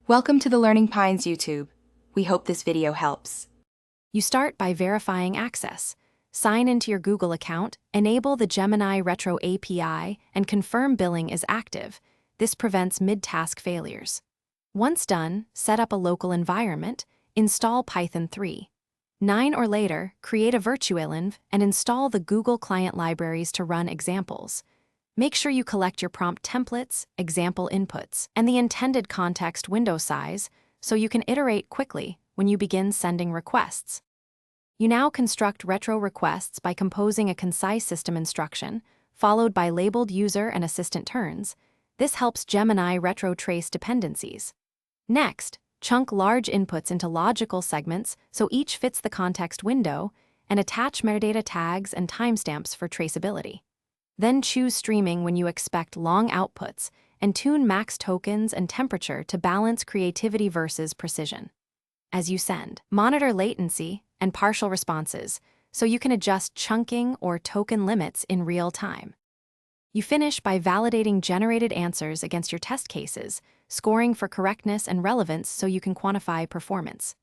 Welcome to the Learning Pines YouTube. We hope this video helps. You start by verifying access. Sign into your Google account, enable the Gemini Retro API, and confirm billing is active. This prevents mid-task failures. Once done, set up a local environment, install Python 3. 9 or later, create a virtualenv and install the Google client libraries to run examples. Make sure you collect your prompt templates, example inputs, and the intended context window size so you can iterate quickly when you begin sending requests. You now construct retro requests by composing a concise system instruction, followed by labeled user and assistant turns. This helps Gemini retro trace dependencies. Next, chunk large inputs into logical segments so each fits the context window, and attach metadata tags and timestamps for traceability. Then choose streaming when you expect long outputs, and tune max tokens and temperature to balance creativity versus precision. As you send, monitor latency and partial responses so you can adjust chunking or token limits in real time. You finish by validating generated answers against your test cases, scoring for correctness and relevance so you can quantify performance.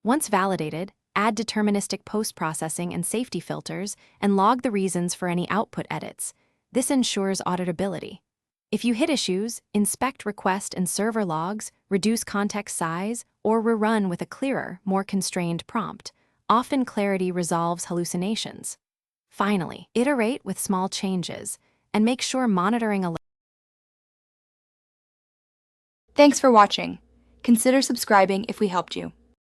Once validated, add deterministic post-processing and safety filters and log the reasons for any output edits. This ensures auditability. If you hit issues, inspect request and server logs, reduce context size, or rerun with a clearer, more constrained prompt. Often clarity resolves hallucinations. Finally, iterate with small changes and make sure monitoring alerts. Thanks for watching. Consider subscribing if we helped you.